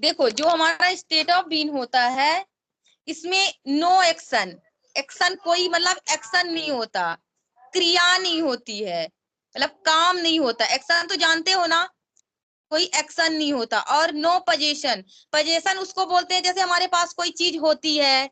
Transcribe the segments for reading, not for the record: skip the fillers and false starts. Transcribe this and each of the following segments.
देखो जो हमारा स्टेट ऑफ बीइंग होता है इसमें नो एक्शन, एक्शन कोई मतलब एक्शन नहीं होता, क्रिया नहीं होती है, मतलब काम नहीं होता। एक्शन तो जानते हो ना, कोई एक्शन नहीं होता। और नो पोजेशन, पोजेशन उसको बोलते हैं जैसे हमारे पास कोई चीज होती है,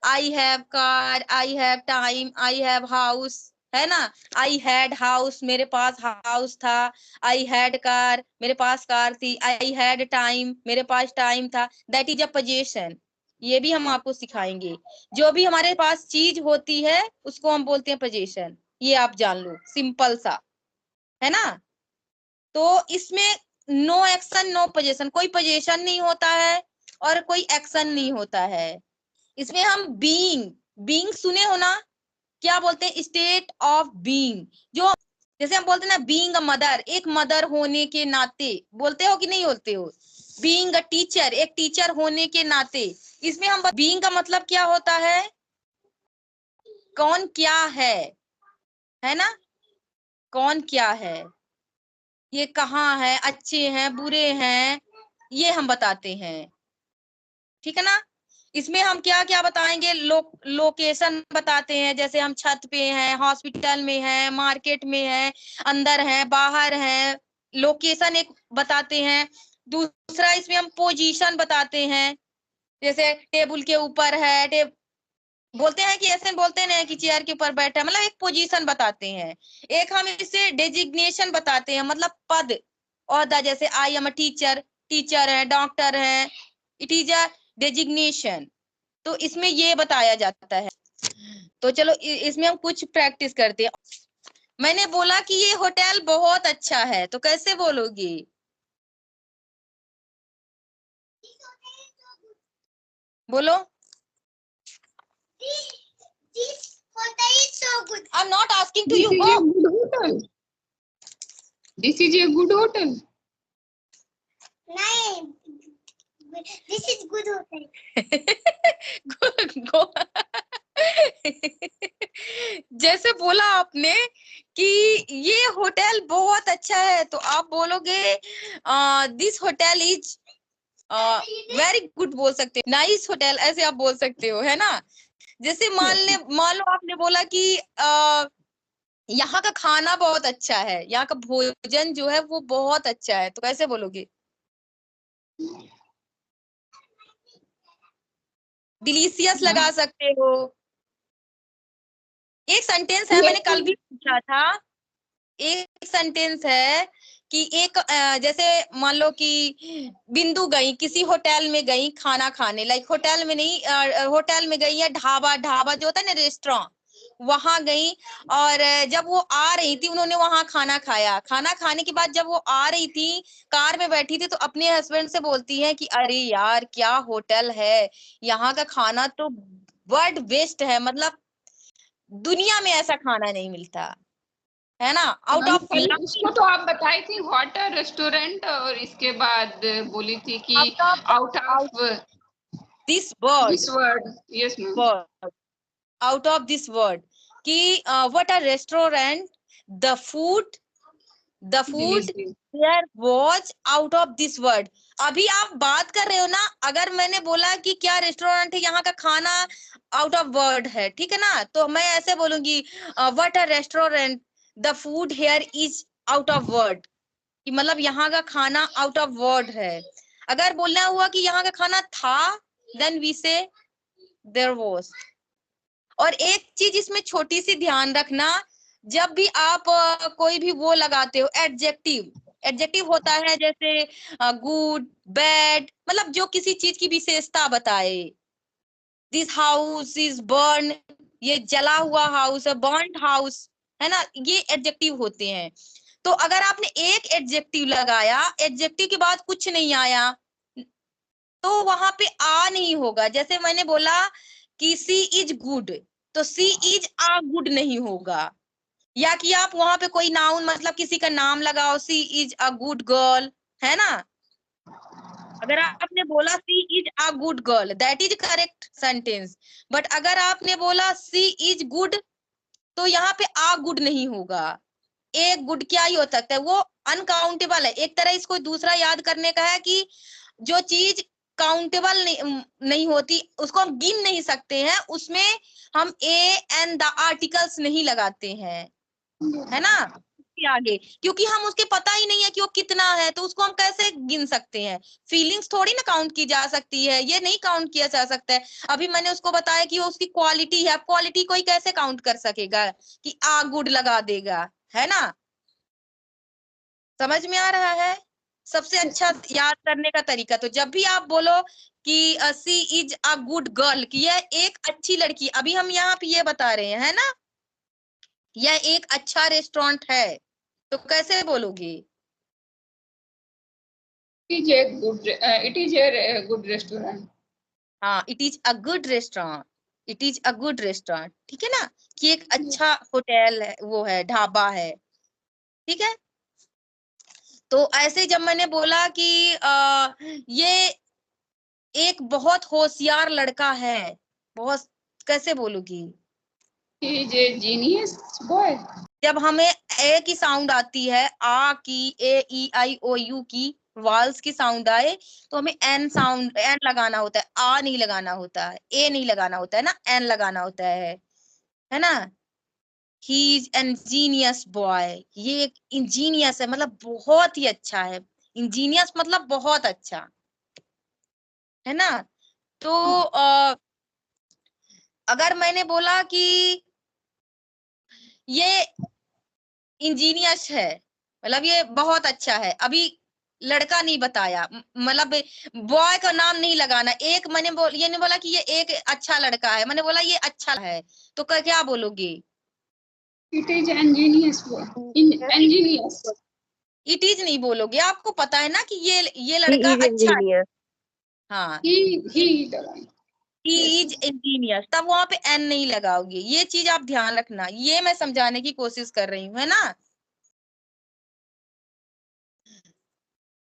I have car, I have time, I have house, है ना। आई हैड हाउस, मेरे पास हाउस था। आई हैड कार, मेरे पास कार थी। आई हैड टाइम, मेरे पास टाइम था। That is a possession. ये भी हम आपको सिखाएंगे। जो भी हमारे पास चीज होती है उसको हम बोलते हैं पोजेशन। ये आप जान लो, सिंपल सा, है ना। तो इसमें नो एक्शन नो पोजेशन, कोई पोजेशन नहीं होता है और कोई एक्शन नहीं होता है। इसमें हम बीइंग, बीइंग सुने हो ना, क्या बोलते हैं, स्टेट ऑफ बीइंग। जो जैसे हम बोलते हैं ना बीइंग अ मदर, एक मदर होने के नाते, बोलते हो कि नहीं बोलते हो। बीइंग अ टीचर, एक टीचर होने के नाते। इसमें हम बीइंग का मतलब क्या होता है, कौन क्या है ना, कौन क्या है, ये कहाँ है, अच्छे हैं बुरे हैं, ये हम बताते हैं, ठीक है ना। इसमें हम क्या क्या बताएंगे, लोकेशन बताते हैं, जैसे हम छत पे हैं, हॉस्पिटल में हैं, मार्केट में हैं, अंदर हैं, बाहर हैं, लोकेशन एक बताते हैं। दूसरा इसमें हम पोजीशन बताते हैं, जैसे टेबल के ऊपर है, बोलते हैं कि ऐसे बोलते हैं कि चेयर के ऊपर बैठा, मतलब एक पोजीशन बताते हैं। एक हम इसे डेजिग्नेशन बताते हैं, मतलब पद ओहदा, जैसे I am a teacher, teacher है, डॉक्टर है, इट इज अ डेजिग्नेशन। तो इसमें ये बताया जाता है। तो चलो इसमें हम कुछ प्रैक्टिस करते हैं। मैंने बोला कि ये होटल बहुत अच्छा है, तो कैसे बोलोगे, बोलो। This hotel is so good. I'm not asking to you. This is a good hotel. This is a good hotel. नहीं, this is good hotel. go. जैसे बोला आपने कि ये होटल बहुत अच्छा है, तो आप बोलोगे this hotel is very good, बोल सकते हो, नाइस होटल, ऐसे आप बोल सकते हो, है ना। जैसे मान लो आपने बोला कि यहाँ का खाना बहुत अच्छा है, यहाँ का भोजन जो है वो बहुत अच्छा है, तो कैसे बोलोगे, डिलीशियस लगा सकते हो। एक सेंटेंस है, मैंने कल भी पूछा था, एक सेंटेंस है कि एक जैसे मान लो कि बिंदु गई किसी होटल में गई खाना खाने, लाइक होटल में नहीं, होटल में गई है, ढाबा, ढाबा जो होता है ना रेस्टोरेंट, वहां गई। और जब वो आ रही थी उन्होंने वहां खाना खाया, खाना खाने के बाद जब वो आ रही थी, कार में बैठी थी, तो अपने हस्बैंड से बोलती है कि अरे यार क्या होटल है, यहाँ का खाना तो वर्ल्ड बेस्ट है, मतलब दुनिया में ऐसा खाना नहीं मिलता, है ना। आउट ऑफ उसको तो आप बताई थी होटल रेस्टोरेंट, और इसके बाद बोली थी कि out of this word, this word. Yes ma'am. Out of this word, कि what are restaurant, the food, the food there was out of this word. अभी आप बात कर रहे हो ना, अगर मैंने बोला कि क्या रेस्टोरेंट है, यहाँ का खाना आउट ऑफ वर्ड है, ठीक है ना, तो मैं ऐसे बोलूंगी what are restaurant, the food here is out of word, कि मतलब यहाँ का खाना आउट ऑफ वर्ड है। अगर बोलना हुआ कि यहाँ का खाना था, देन वी से देयर वाज। और एक चीज इसमें छोटी सी ध्यान रखना, जब भी आप कोई भी वो लगाते हो एडजेक्टिव, एडजेक्टिव होता है जैसे गुड, बैड, मतलब जो किसी चीज की विशेषता बताए। दिस हाउस इज बर्न, ये जला हुआ हाउस है, बर्न हाउस, है ना, ये एडजेक्टिव होते हैं। तो अगर आपने एक एडजेक्टिव लगाया, एडजेक्टिव के बाद कुछ नहीं आया, तो वहां पे आ नहीं होगा। जैसे मैंने बोला कि सी इज गुड, तो सी इज आ गुड नहीं होगा। या कि आप वहां पे कोई नाउन, मतलब किसी का नाम लगाओ, she is a good girl, है ना। अगर आपने बोला she is a good girl, that is correct sentence. But अगर आपने बोला सी इज गुड, तो यहाँ पे आ गुड नहीं होगा। एक गुड क्या ही हो सकता है, वो अनकाउंटेबल है। एक तरह इसको दूसरा याद करने का है कि जो चीज काउंटेबल नहीं होती, उसको हम गिन नहीं सकते हैं, उसमें हम ए एंड द आर्टिकल्स नहीं लगाते हैं, है ना, आगे, क्योंकि हम उसके पता ही नहीं है कि वो कितना है, तो उसको हम कैसे गिन सकते हैं। फीलिंग्स थोड़ी ना काउंट की जा सकती है, ये नहीं काउंट किया जा सकता है। अभी मैंने उसको बताया कि वो उसकी क्वालिटी है, क्वालिटी कोई कैसे काउंट कर सकेगा कि आ गुड लगा देगा, है ना। समझ में आ रहा है। सबसे अच्छा याद करने का तरीका, तो जब भी आप बोलो कि सी इज अ गुड गर्ल, कि यह एक अच्छी लड़की, अभी हम यहाँ पे ये बता रहे हैं, है ना, यह एक अच्छा रेस्टोरेंट है, तो कैसे बोलोगे। it is a good restaurant. हाँ, it is a good restaurant, it is a good restaurant, ठीक है ना, कि एक अच्छा होटल है, वो है, ढाबा है, ठीक है। तो ऐसे जब मैंने बोला कि ये एक बहुत होशियार लड़का है, बहुत, कैसे बोलूगी। He is a genius boy. जब हमें ए की साउंड आती है, आ की, ए ई आई ओ यू की वाल्स की साउंड आए, तो हमें एन साउंड, एन लगाना होता है, आ नहीं लगाना होता है, ए नहीं लगाना होता है ना, एन लगाना होता है ना। ही इज इंजीनियस बॉय, ये एक इंजीनियस है, मतलब बहुत ही अच्छा है, इंजीनियस मतलब बहुत अच्छा, है ना। तो अगर मैंने बोला कि ये इंजीनियस है, मतलब ये बहुत अच्छा है, अभी लड़का नहीं बताया, मतलब बॉय का नाम नहीं लगाना, एक मैंने ये नहीं बोला कि ये एक अच्छा लड़का है, मैंने बोला ये अच्छा है, तो क्या बोलोगे। It is ingenious boy. Ingenious. It is नहीं बोलोगे, आपको पता है ना कि ये He लड़का is अच्छा है। engineer. हाँ, He the one. He Yes. Is engineer, तब वहां पे एन नहीं लगाओगे, ये चीज आप ध्यान रखना, ये मैं समझाने की कोशिश कर रही हूँ, है ना।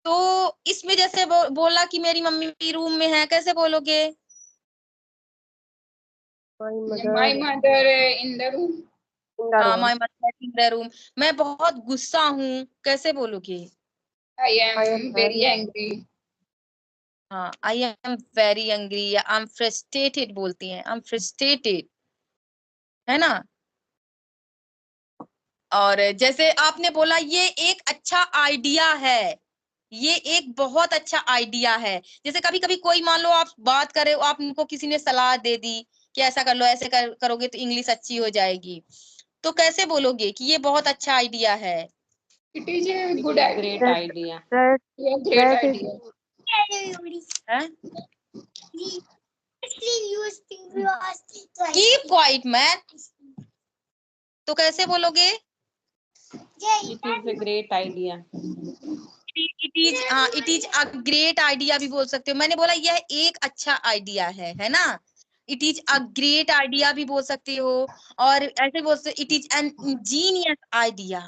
तो इसमें जैसे बोला कि मेरी मम्मी रूम में है, कैसे बोलोगे। My My mother mother in the room. in the हाँ, room. My mother in the room, मैं बहुत गुस्सा हूँ, कैसे बोलोगे। I I am am very very angry. हाँ, आई एम वेरी एंग्री, या आई एम फ्रस्ट्रेटेड बोलती हैं, आई एम फ्रस्ट्रेटेड, है ना। और जैसे आपने बोला ये एक अच्छा आइडिया है, ये एक बहुत अच्छा आइडिया है, जैसे कभी कभी कोई, मान लो आप बात कर रहे हो, आपको किसी ने सलाह दे दी कि ऐसा कर लो, ऐसे करोगे तो इंग्लिश अच्छी हो जाएगी, तो कैसे बोलोगे कि ये बहुत अच्छा आइडिया है। It is a good idea. Great idea. that Yeah, great that is idea. हैं? Keep quiet man, तो कैसे बोलोगे। It is a great idea. It is, हाँ, it is a great idea भी बोल सकते हो, मैंने बोला यह एक अच्छा आइडिया है ना। It is a great idea भी बोल सकते हो, और ऐसे बोल सकते, it is an Angénieux idea,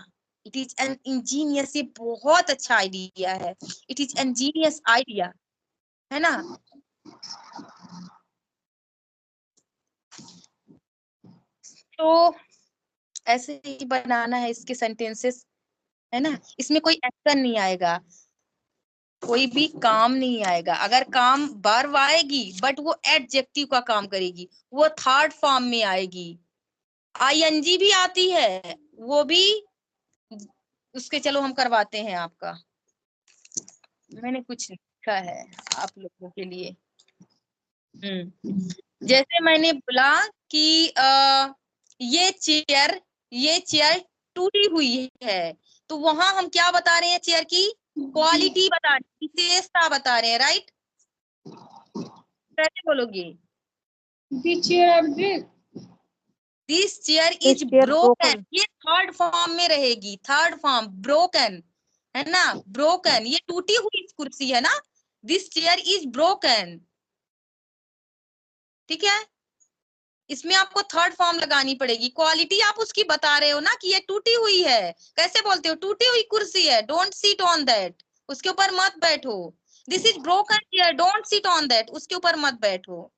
it is an Angénieux, ये बहुत अच्छा आइडिया है, इट इज इंजीनियस आइडिया, है ना। तो ऐसे ही बनाना है इसके सेंटेंसेस, है ना, इसमें कोई एक्शन नहीं आएगा, कोई भी काम नहीं आएगा, अगर काम वर्ब आएगी बट वो एडजेक्टिव का काम करेगी, वो थर्ड फॉर्म में आएगी। आईएनजी भी आती है, वो भी उसके, चलो हम करवाते हैं आपका, मैंने कुछ लिखा है आप लोगों के लिए। जैसे मैंने बोला कि ये चेयर टूटी हुई है, तो वहां हम क्या बता रहे हैं, चेयर की क्वालिटी बता रहे हैं, विशेषता बता रहे हैं, राइट, कैसे बोलोगे। The chair break. This chair this is chair broken, broken. ये थर्ड फॉर्म में रहेगी, थर्ड फॉर्म ब्रोकन, है ना, ब्रोकन, ये टूटी हुई कुर्सी है ना, दिस चेयर इज ब्रोकन, ठीक है। इसमें आपको थर्ड फॉर्म लगानी पड़ेगी, क्वालिटी आप उसकी बता रहे हो ना कि ये टूटी हुई है, कैसे बोलते हो, टूटी हुई कुर्सी है, डोंट सीट ऑन दैट, उसके ऊपर मत बैठो। This is broken chair, don't sit on that, उसके ऊपर मत बैठो,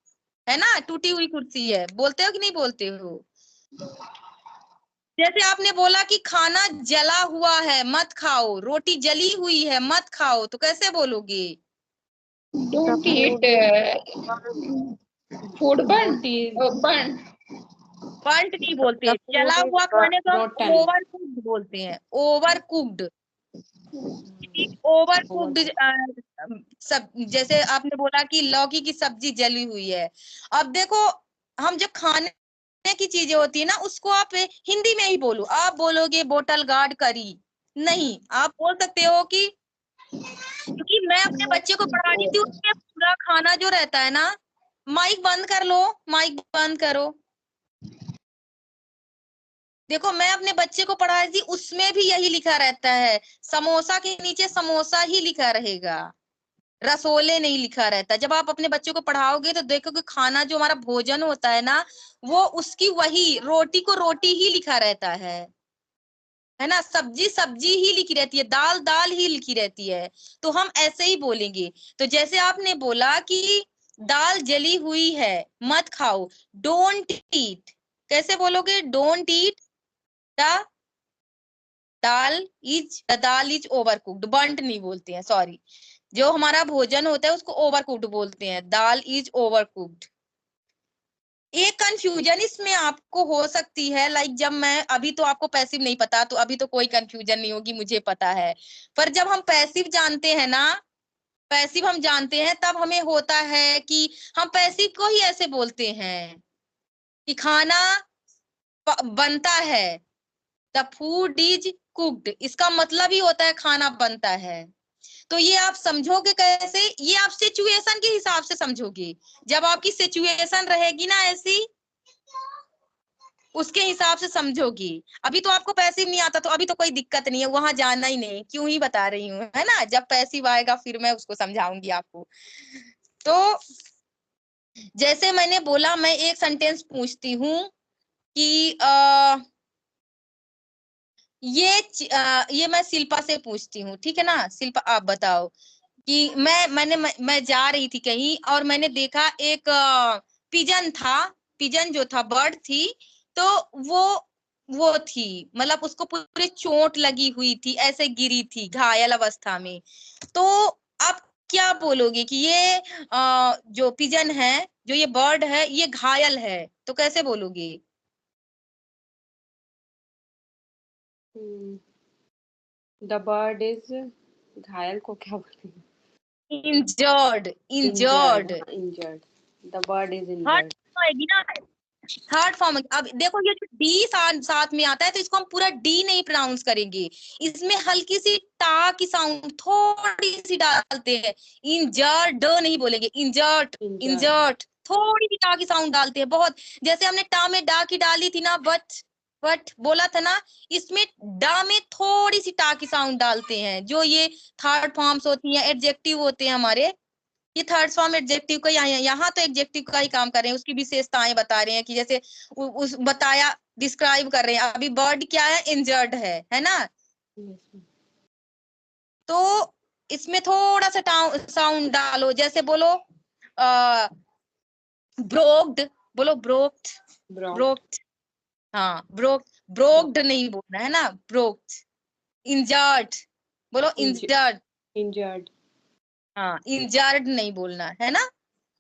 है ना, टूटी हुई कुर्सी है, बोलते हो कि नहीं बोलते हो। जैसे आपने बोला कि खाना जला हुआ है मत खाओ, रोटी जली हुई है मत खाओ, तो कैसे बोलोगे। Don't eat food burn. Burn. बर्nt नहीं बोलते, The food जला is हुआ खाने को हम rotten. ओवर कुक्ड बोलते हैं, ओवर कुक्ड। ओवर कुक्ड सब, जैसे आपने बोला कि लौकी की सब्जी जली हुई है। अब देखो, हम जो खाने की चीजें होती है ना, उसको आप हिंदी में ही बोलो। आप बोलोगे बोतल गार्ड करी, नहीं, आप बोल सकते हो कि, क्योंकि मैं अपने बच्चे को पढ़ा रही थी, उसमें पूरा खाना जो रहता है ना, माइक बंद कर लो, माइक बंद करो। देखो, मैं अपने बच्चे को पढ़ा रही थी, उसमें भी यही लिखा रहता है, समोसा के नीचे समोसा ही लिखा रहेगा, रसोले नहीं लिखा रहता। जब आप अपने बच्चे को पढ़ाओगे तो देखो कि खाना जो हमारा भोजन होता है ना, वो उसकी वही रोटी को रोटी ही लिखा रहता है ना, सब्जी सब्जी ही लिखी रहती है, दाल दाल ही लिखी रहती है। तो हम ऐसे ही बोलेंगे। तो जैसे आपने बोला कि दाल जली हुई है, मत खाओ, डोंट ईट। कैसे बोलोगे? Don't eat the dal is over cooked, burnt नहीं बोलते हैं, सॉरी। जो हमारा भोजन होता है उसको ओवर कुक्ड बोलते हैं, दाल इज ओवर कुक्ड। एक कंफ्यूजन इसमें आपको हो सकती है, लाइक जब मैं, अभी तो आपको पैसिव नहीं पता, तो अभी तो कोई कंफ्यूजन नहीं होगी, मुझे पता है। पर जब हम पैसिव जानते हैं ना, पैसिव हम जानते हैं, तब हमें होता है कि हम पैसिव को ही ऐसे बोलते हैं कि खाना बनता है, द फूड इज कुक्ड, इसका मतलब ही होता है खाना बनता है। तो ये आप समझोगे कैसे? ये आप सिचुएशन के हिसाब से समझोगे। जब आपकी सिचुएशन रहेगी ना ऐसी, उसके हिसाब से समझोगी। अभी तो आपको पैसिव नहीं आता, तो अभी तो कोई दिक्कत नहीं है, वहां जाना ही नहीं, क्यों ही बता रही हूँ, है ना। जब पैसिव आएगा फिर मैं उसको समझाऊंगी आपको। तो जैसे मैंने बोला, मैं एक सेंटेंस पूछती हूँ कि ये मैं शिल्पा से पूछती हूँ, ठीक है ना। शिल्पा, आप बताओ कि मैं जा रही थी कहीं, और मैंने देखा एक पिजन था, पिजन जो था, बर्ड थी। तो वो थी, मतलब उसको पूरी चोट लगी हुई थी, ऐसे गिरी थी घायल अवस्था में। तो आप क्या बोलोगे कि ये जो पिजन है, जो ये बर्ड है, ये घायल है, तो कैसे बोलोगे? द बर्ड इज, घायल को क्या बोलते हैं? Injured, injured. Injured, the bird is third injured. आएगी ना, थर्ड फॉर्म। अब देखो, ये जो डी साथ में आता है, तो इसको हम पूरा डी नहीं प्रोनाउंस करेंगे, इसमें हल्की सी टा की साउंड थोड़ी सी डालते हैं। इंजर्ड नहीं बोलेंगे, इंजर्ट, इंजर्ट, थोड़ी सी टा की साउंड डालते हैं बहुत। जैसे हमने टा में डा की डाली थी ना, बट बोला था ना, इसमें डा में थोड़ी सी टा की साउंड डालते हैं। जो ये थर्ड फॉर्म्स होती हैं, एडजेक्टिव होते हैं हमारे, ये थर्ड फॉर्म एडजेक्टिव का यहाँ तो एडजेक्टिव का ही काम कर रहे हैं, उसकी विशेषताएं बता रहे हैं कि जैसे उस बताया, डिस्क्राइब कर रहे हैं। अभी बर्ड क्या है? इंजर्ड है ना। तो इसमें थोड़ा सा साउंड डालो, जैसे बोलो ब्रोक्ड, बोलो ब्रोक्ड, ब्रोक्ड। हाँ, ब्रोक्ड नहीं बोलना है ना, ब्रोक्ड। इंजर्ड, बोलो इंजर्ड। इंजर्ड, हाँ, इंजर्ड नहीं बोलना है ना।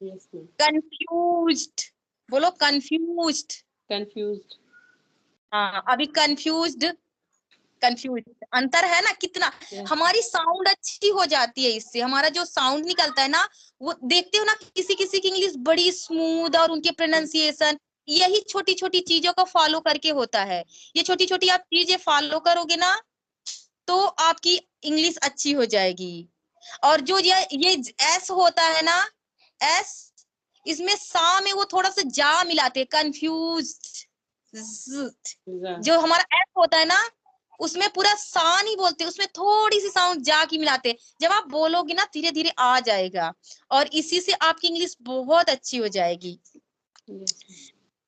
Yes ma'am. कंफ्यूज्ड, बोलो कंफ्यूज्ड। कंफ्यूज्ड, हाँ, अभी कंफ्यूज्ड, कंफ्यूज्ड, अंतर है ना कितना। yes. हमारी साउंड अच्छी हो जाती है इससे, हमारा जो साउंड निकलता है ना, वो देखते हो ना, किसी किसी की इंग्लिश बड़ी स्मूथ, और उनके प्रोनाउंसिएशन, यही छोटी छोटी चीजों को फॉलो करके होता है। ये छोटी छोटी आप चीजें फॉलो करोगे ना, तो आपकी इंग्लिश अच्छी हो जाएगी। और जो ये एस होता है ना, एस, इसमें सा में वो थोड़ा सा जा मिलाते हैं, कंफ्यूज। जो हमारा एस होता है ना, उसमें पूरा सा नहीं बोलते, उसमें थोड़ी सी साउंड जा की मिलाते हैं। जब आप बोलोगे ना, धीरे धीरे आ जाएगा, और इसी से आपकी इंग्लिश बहुत अच्छी हो जाएगी।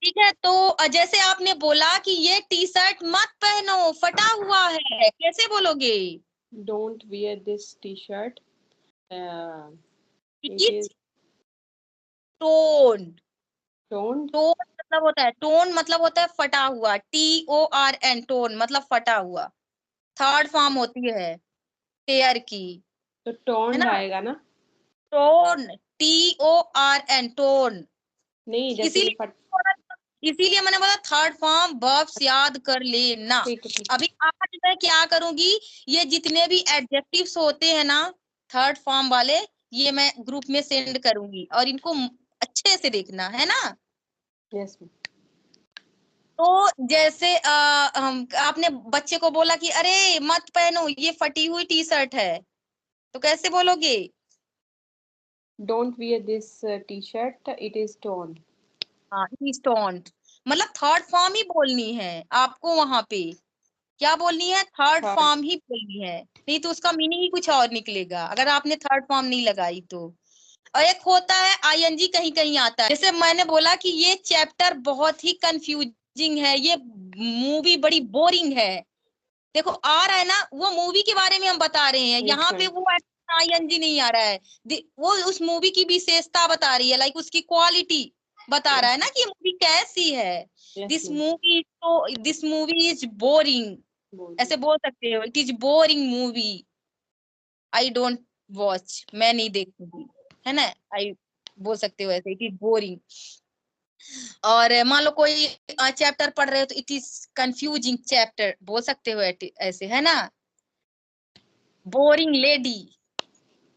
ठीक है। तो जैसे आपने बोला कि ये टी शर्ट मत पहनो, फटा हुआ है, कैसे बोलोगे? Don't wear this t-shirt. It is tone, toned. Tone मतलब होता है, टोन मतलब होता है फटा हुआ, TORN, टोन मतलब फटा हुआ। थर्ड फॉर्म होती है टेयर की, तो है toned ना। आएगा ना? Tone, TORN, tone. नहीं, जैसे कि इसीलिए मैंने बोला थर्ड फॉर्म वर्ब्स याद कर लेना। ठीक है। अभी आज मैं क्या करूंगी, ये जितने भी एडजेक्टिव्स होते हैं ना थर्ड फॉर्म वाले, ये मैं ग्रुप में सेंड करूंगी और इनको अच्छे से देखना है ना। यस। तो जैसे आपने बच्चे को बोला कि अरे मत पहनो, ये फटी हुई टी शर्ट है, तो कैसे बोलोगे? Don't wear this T shirt, it is tone. हाँ, इज टोन्ड। मतलब थर्ड फॉर्म ही बोलनी है आपको वहां पे। क्या बोलनी है? Third third. फॉर्म ही बोलनी है, नहीं तो उसका मीनिंग ही कुछ और निकलेगा अगर आपने थर्ड फॉर्म नहीं लगाई तो। और एक होता है आईएनजी, कहीं कहीं आता है। जैसे मैंने बोला कि ये चैप्टर बहुत ही कंफ्यूजिंग है, ये मूवी बड़ी बोरिंग है। देखो आ रहा है ना, वो मूवी के बारे में हम बता रहे हैं, यहाँ पे वो आईएनजी नहीं आ रहा है। वो उस मूवी की विशेषता बता रही है, लाइक उसकी क्वालिटी बता रहा है ना कि ये मूवी कैसी है। दिस मूवी इज बोरिंग, ऐसे बोल सकते हो, it is boring movie, I don't watch, मैं नहीं देखूंगी, है ना। आई बोल सकते हो ऐसे, इट इज बोरिंग। और मान लो कोई चैप्टर पढ़ रहे हो तो इट इज कंफ्यूजिंग चैप्टर बोल सकते हो ऐसे, है ना। Boring lady,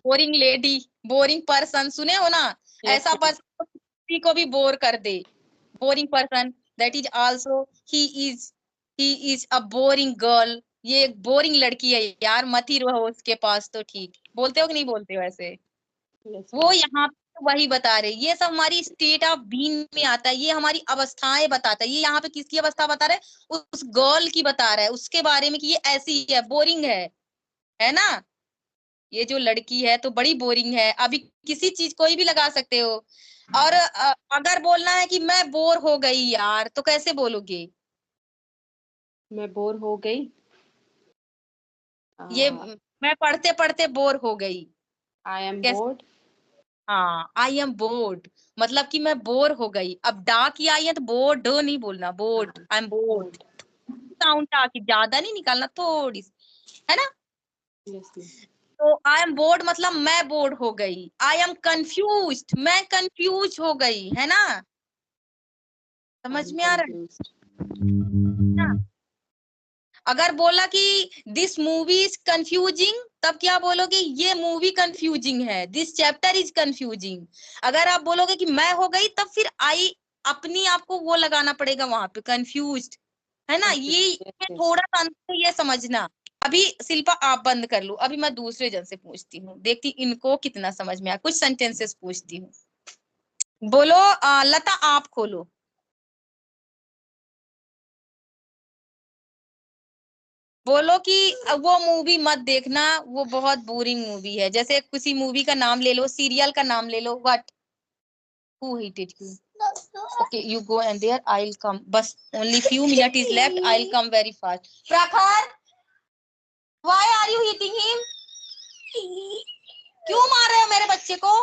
boring lady, boring person, सुने हो ना। ऐसा पर्सन किसी को भी बोर कर दे, boring person. That is also he is, he is a boring girl, ये एक बोरिंग लड़की है यार, मत ही रहो उसके पास, तो ठीक बोलते हो कि नहीं बोलते हो ऐसे। वो यहाँ पे वही बता रहे, ये सब हमारी स्टेट ऑफ बीइंग में आता है, ये हमारी अवस्थाएं बताता है। ये यहाँ पे किसकी अवस्था बता रहा है? उस गर्ल की बता रहा है, उसके बारे में कि ये ऐसी है, बोरिंग है ना। ये जो लड़की है तो बड़ी बोरिंग है। अभी किसी चीज कोई भी लगा सकते हो। और अगर बोलना है कि मैं बोर हो गई यार, तो कैसे बोलोगे? मैं बोर हो गई। ये मैं पढ़ते पढ़ते बोर हो गई। आई एम कैसे? बोर्ड। हाँ, आई एम बोर्ड, मतलब कि मैं बोर हो गई। अब डा की आई है तो बोर्ड नहीं बोलना, bored, I am bored. Sound आ की ज्यादा नहीं निकालना, थोड़ी सी, है ना। तो आई एम बोर्ड मतलब मैं बोर्ड हो गई। आई एम कंफ्यूज्ड, मैं कंफ्यूज हो गई, है ना। समझ में आ रहा है? अगर बोला कि दिस मूवी इज कंफ्यूजिंग, तब क्या बोलोगे? ये मूवी कंफ्यूजिंग है, दिस चैप्टर इज कंफ्यूजिंग। अगर आप बोलोगे कि मैं हो गई, तब फिर आई अपनी आपको वो लगाना पड़ेगा वहां पे, कंफ्यूज्ड, है ना। ये थोड़ा सा अंतर, ये समझना। अभी शिल्पा आप बंद कर लो, अभी मैं दूसरे जन से पूछती हूँ, देखती इनको कितना समझ में आया। कुछ सेंटेंसेस पूछती हूँ। बोलो लता आप खोलो। बोलो कि वो मूवी मत देखना, वो बहुत बोरिंग मूवी है। जैसे किसी मूवी का नाम ले लो, सीरियल का नाम ले लो। What, who hitted you? Okay, you go and there, I will come, बस only few minute is left, I will come very fast. Prakhar, why are you hitting him? क्यों मार रहे हो मेरे बच्चे को?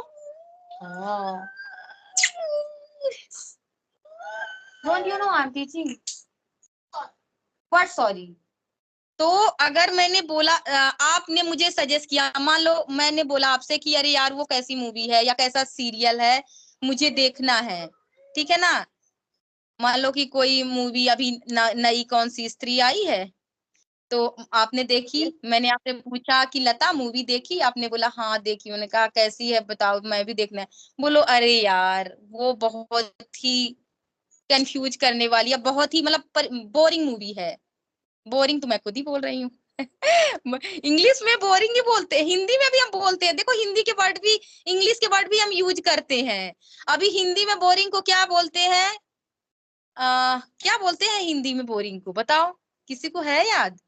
Don't you know I am teaching? What, sorry. तो अगर मैंने बोला आपने मुझे सजेस्ट किया, मान लो मैंने बोला आपसे कि अरे यार वो कैसी मूवी है या कैसा सीरियल है, मुझे देखना है, ठीक है ना। मान लो कि कोई मूवी अभी नई कौन सी स्त्री आई है, तो आपने देखी, मैंने आपसे पूछा कि लता मूवी देखी, आपने बोला हाँ देखी। मैंने कहा कैसी है बताओ, मैं भी देखना है। बोलो अरे यार वो बहुत ही कंफ्यूज करने वाली है, बहुत ही मतलब बोरिंग मूवी है। बोरिंग तो मैं खुद ही बोल रही हूँ। इंग्लिश में बोरिंग ही बोलते हैं, हिंदी में भी हम बोलते हैं। देखो हिंदी के वर्ड भी, इंग्लिश के वर्ड भी हम यूज करते हैं। अभी हिंदी में बोरिंग को क्या बोलते हैं? क्या बोलते हैं हिंदी में बोरिंग को, बताओ, किसी को है याद?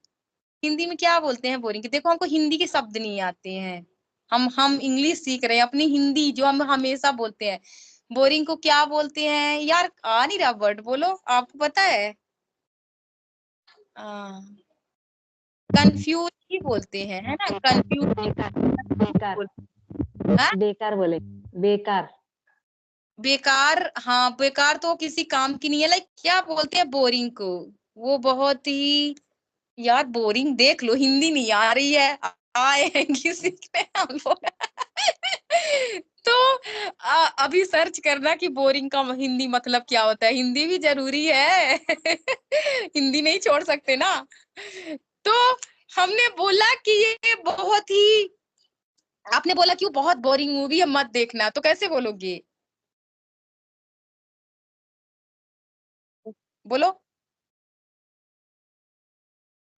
हिंदी में क्या बोलते हैं बोरिंग? देखो हमको हिंदी के शब्द नहीं आते हैं, हम इंग्लिश सीख रहे हैं, अपनी हिंदी जो हम हमेशा बोलते हैं। बोरिंग को क्या बोलते हैं यार? आ नहीं रहा वर्ड, बोलो, आपको पता है? कंफ्यूज ही बोलते हैं, है ना, कंफ्यूज। बेकार, हाँ? बेकार बोले, बेकार। बेकार, हाँ बेकार तो किसी काम की नहीं है। लाइक क्या बोलते हैं बोरिंग को? वो बहुत ही, यार बोरिंग देख लो, हिंदी नहीं आ रही है, आए हैं सीखने हम लोग। तो अभी सर्च करना कि बोरिंग का हिंदी मतलब क्या होता है, हिंदी भी जरूरी है। हिंदी नहीं छोड़ सकते ना। तो हमने बोला कि ये बहुत ही, आपने बोला कि वो बहुत बोरिंग मूवी है मत देखना, तो कैसे बोलोगे? बोलो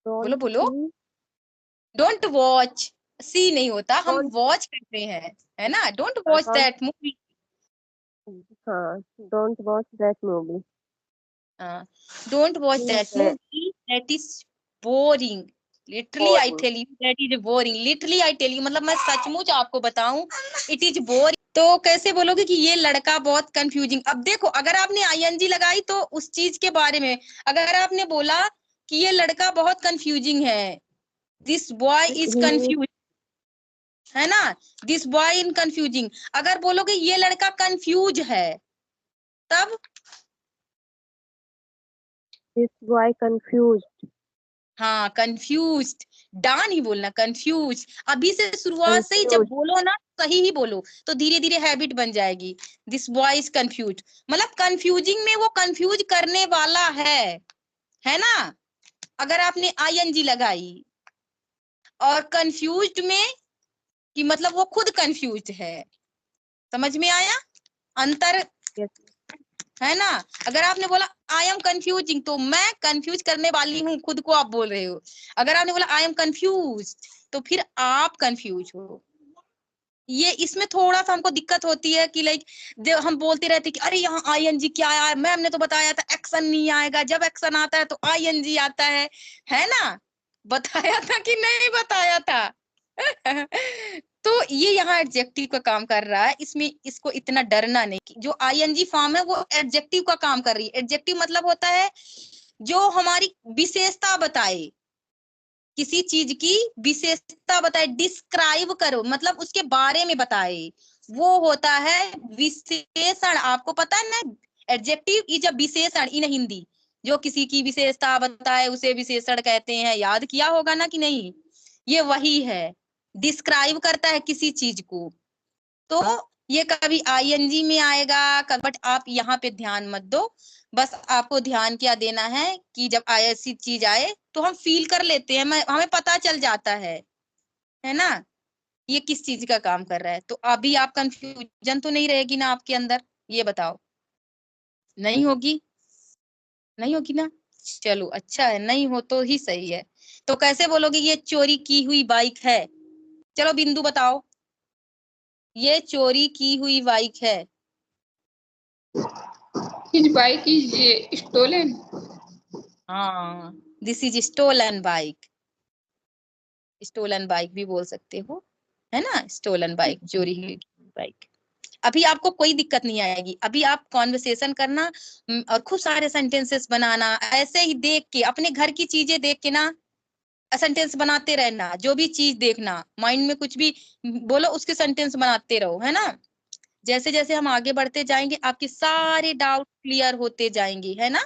बोलो Don't बोलो। see, डोंट वॉच, सी नहीं होता, हम don't, वॉच करते हैं, है ना। Don't watch don't, that movie. हाँ, don't watch that movie. Don't watch Please, that movie that is boring. Literally I boring. Tell you that is boring. Literally I tell you मतलब मैं सचमुच आपको बताऊं, इट इज बोरिंग। तो कैसे बोलोगे कि ये लड़का बहुत कंफ्यूजिंग? अब देखो, अगर आपने आईएनजी लगाई तो उस चीज के बारे में, अगर आपने बोला कि ये लड़का बहुत कंफ्यूजिंग है, this boy is He, confuse, है ना, दिस बॉय इन कंफ्यूजिंग। अगर बोलोगे ये लड़का कंफ्यूज है, तब this boy confused, हाँ कंफ्यूज्ड, डा नहीं बोलना, कंफ्यूज। अभी से शुरुआत से ही जब confused. बोलो ना सही ही बोलो, तो धीरे धीरे हैबिट बन जाएगी। दिस बॉय इज कंफ्यूज, मतलब कंफ्यूजिंग में वो कंफ्यूज करने वाला है ना। अगर आपने आईएनजी लगाई, और कंफ्यूज्ड में कि मतलब वो खुद कंफ्यूज है। समझ में आया अंतर, Yes, है ना। अगर आपने बोला आई एम कंफ्यूजिंग, तो मैं कंफ्यूज करने वाली हूँ, खुद को आप बोल रहे हो। अगर आपने बोला आई एम कंफ्यूज, तो फिर आप कंफ्यूज हो। ये इसमें थोड़ा सा हमको दिक्कत होती है कि लाइक हम बोलते रहते कि अरे यहाँ आईएनजी क्या आया, मैम ने तो बताया था एक्शन नहीं आएगा, जब एक्शन आता है तो आईएनजी आता है ना। बताया था कि नहीं बताया था? तो ये यहाँ एडजेक्टिव का काम कर रहा है, इसमें इसको इतना डरना नहीं। जो आईएनजी फॉर्म है वो एडजेक्टिव का काम कर रही है। एडजेक्टिव मतलब होता है जो हमारी विशेषता बताए, किसी चीज की विशेषता बताए, डिस्क्राइब करो मतलब उसके बारे में बताए, वो होता है विशेषण। आपको पता है ना, एडजेक्टिव इज अ विशेषण इन हिंदी। जो किसी की विशेषता बताए उसे विशेषण कहते हैं। याद किया होगा ना कि नहीं? ये वही है, डिस्क्राइब करता है किसी चीज को। तो ये कभी आईएनजी में आएगा कभी, बट आप यहाँ पे ध्यान मत दो। बस आपको ध्यान क्या देना है कि जब ऐसी चीज आए तो हम फील कर लेते हैं, हमें पता चल जाता है ना, ये किस चीज का काम कर रहा है। तो अभी आप कंफ्यूजन तो नहीं रहेगी ना आपके अंदर, ये बताओ? नहीं होगी, नहीं होगी ना। चलो अच्छा है, नहीं हो तो ही सही है। तो कैसे बोलोगे ये चोरी की हुई बाइक है? चलो बिंदु बताओ, ये चोरी की हुई बाइक है। His bike is stolen. हाँ, this is stolen bike. Stolen bike भी बोल सकते हो, है ना, स्टोलन बाइक, चोरी हुई बाइक। अभी आपको कोई दिक्कत नहीं आएगी। अभी आप कॉन्वर्सेशन करना और खूब सारे सेंटेंसेस बनाना, ऐसे ही देख के अपने घर की चीजें देख के ना सेंटेंस बनाते रहना। जो भी चीज देखना, माइंड में कुछ भी बोलो उसके सेंटेंस बनाते रहो, है ना। जैसे जैसे हम आगे बढ़ते जाएंगे आपके सारे डाउट क्लियर होते जाएंगे, है ना।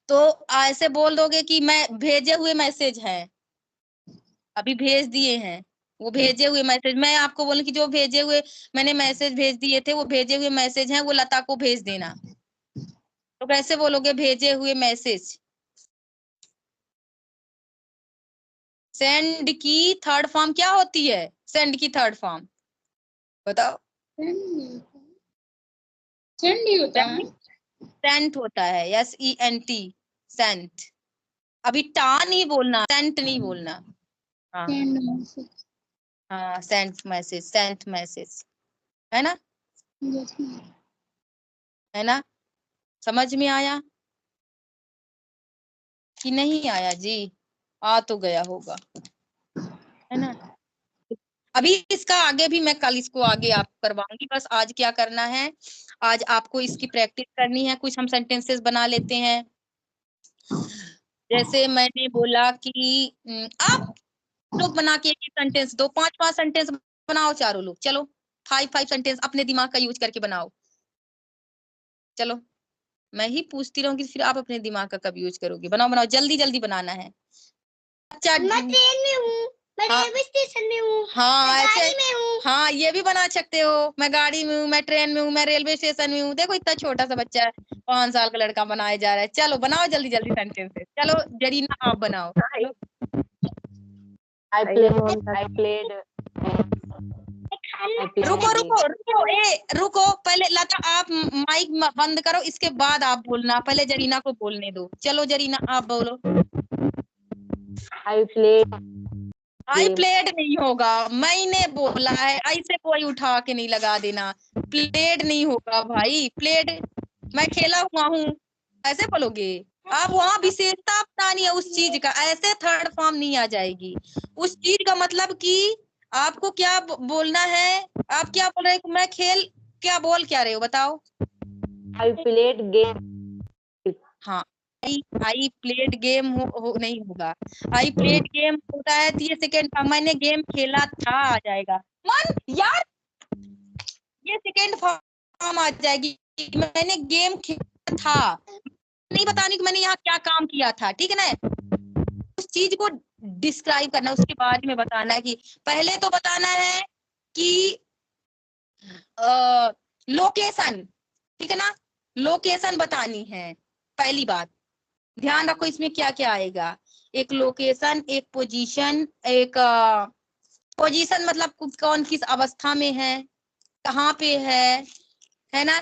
तो ऐसे बोल दोगे कि मैं भेजे हुए मैसेज हैं, अभी भेज दिए हैं, वो भेजे हुए मैसेज। मैं आपको बोलूं कि जो भेजे हुए मैंने मैसेज भेज दिए थे, वो भेजे हुए मैसेज हैं, वो लता को भेज देना। तो कैसे बोलोगे भेजे हुए मैसेज? सेंड की थर्ड फॉर्म क्या होती है? सेंड की थर्ड फॉर्म बताओ। Send ही होता है। सेंट होता है, SENT, सेंट। अभी टा नहीं बोलना, सेंट नहीं बोलना। हाँ Send message. हाँ, सेंट मैसेज, सेंट मैसेज, है ना, Yes, ma'am. है ना। समझ में आया कि नहीं आया जी? आ तो गया होगा, है ना। अभी इसका आगे भी मैं कल इसको आगे आप करवाऊंगी। बस आज क्या करना है, आज आपको इसकी प्रैक्टिस करनी है। कुछ हम सेंटेंसेस बना लेते हैं। जैसे मैंने बोला कि आप लोग बना के एक सेंटेंस दो, 5-5 सेंटेंस बनाओ चारों लोग। चलो 5-5 सेंटेंस अपने दिमाग का यूज करके बनाओ। चलो मैं ही पूछती रहूंगी, फिर आप अपने दिमाग का कब यूज करोगे? बनाओ बनाओ, जल्दी जल्दी बनाना है। अच्छा मैं हाँ। रेलवे स्टेशन में हूँ, हाँ मैं ऐसे, गाड़ी में हूँ। हाँ ये भी बना सकते हो, मैं गाड़ी में हूँ, मैं ट्रेन में हूँ, मैं रेलवे स्टेशन में हूँ। देखो इतना छोटा सा बच्चा है, 5 साल का लड़का बनाया जा रहा है। चलो बनाओ जल्दी जल्दी सेंटेंसेस। चलो जरीना आप बनाओ। I I played. am on the I played. I played रुको a रुको game. रुको, रुको पहले लता आप माइक बंद करो, इसके बाद आप बोलना। पहले जरीना को बोलने दो। चलो जरीना आप बोलो। I played I game. Played नहीं होगा, मैंने बोला है, ऐसे कोई उठा के नहीं लगा देना। प्लेड नहीं होगा भाई, प्लेड मैं खेला हुआ हूँ, ऐसे बोलोगे आप। वहाँ विशेषता बतानी है उस चीज का, ऐसे थर्ड फॉर्म नहीं आ जाएगी। उस चीज का मतलब कि आपको क्या बोलना है। आप क्या बोल रहे हो, मैं खेल, क्या बोल क्या रहे हो बताओ। I played game. हाँ आई प्लेड गेम हो नहीं होगा। आई प्लेड गेम होता है तो ये सेकेंड फॉर्म, मैंने गेम खेला था आ जाएगा। मन यार, ये सेकेंड फॉर्म आ जाएगी। मैंने गेम खेला था, नहीं बताने कि मैंने यहाँ क्या काम किया था, ठीक है ना। उस चीज को डिस्क्राइब करना, उसके बारे में बताना है कि पहले तो बताना है कि लोकेशन, ठीक है ना। लोकेशन बतानी है पहली बात। ध्यान रखो इसमें क्या क्या आएगा। एक लोकेशन, एक पोजीशन, एक पोजीशन मतलब कौन किस अवस्था में है, कहाँ पे है ना।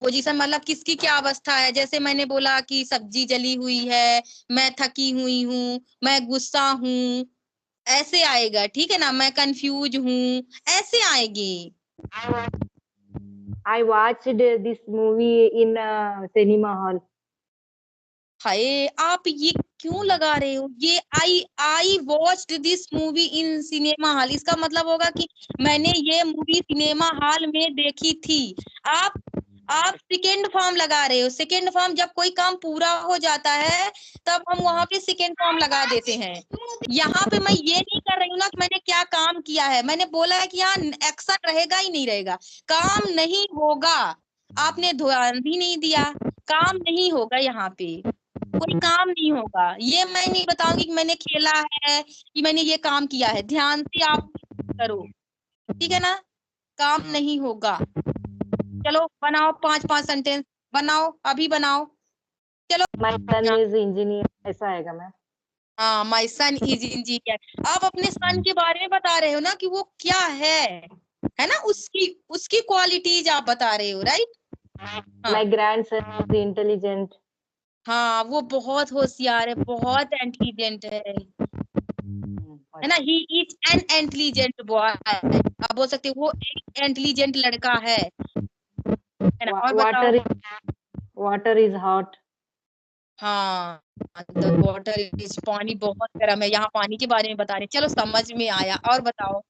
पोजीशन मतलब किसकी क्या अवस्था है। जैसे मैंने बोला कि सब्जी जली हुई है, मैं थकी हुई हूँ, मैं गुस्सा हूँ, ऐसे आएगा, ठीक है ना। मैं कंफ्यूज हूँ, ऐसे आएगी। I watched this movie in cinema hall. हाय आप ये क्यों लगा रहे हो, ये I watched this movie in cinema hall, इसका मतलब होगा कि मैंने ये मूवी सिनेमा हॉल में देखी थी। आप सेकेंड फॉर्म लगा रहे हो। सेकेंड फॉर्म जब कोई काम पूरा हो जाता है तब हम वहां पे सेकेंड फॉर्म लगा देते हैं। यहाँ पे मैं ये नहीं कर रही हूँ ना कि मैंने क्या काम किया है, मैंने बोला है कि यहाँ एक्शन रहेगा ही नहीं रहेगा, काम नहीं होगा। आपने ध्यान भी नहीं दिया, काम नहीं होगा यहाँ पे, कोई काम नहीं होगा। ये मैं नहीं बताऊंगी कि मैंने खेला है, कि मैंने ये काम किया है। ध्यान से आप करो, ठीक है ना। काम नहीं होगा। चलो बनाओ 5-5 सेंटेंस बनाओ, अभी बनाओ। चलो My son is engineer. ऐसा आएगा मैम। हाँ, माय सन इज इंजीनियर। आप अपने सन के बारे में बता रहे हो ना कि वो क्या है ना, उसकी क्वालिटीज आप बता रहे हो, right. My grandson is intelligent. हाँ वो बहुत होशियार है, बहुत इंटेलिजेंट है ना। He is an intelligent boy. आप बोल सकते हो वो एक इंटेलिजेंट लड़का है ना। और बताओ। Water is hot. हाँ द वाटर इज, पानी बहुत गर्म है, यहाँ पानी के बारे में बता रहे हैं। चलो समझ में आया। और बताओ।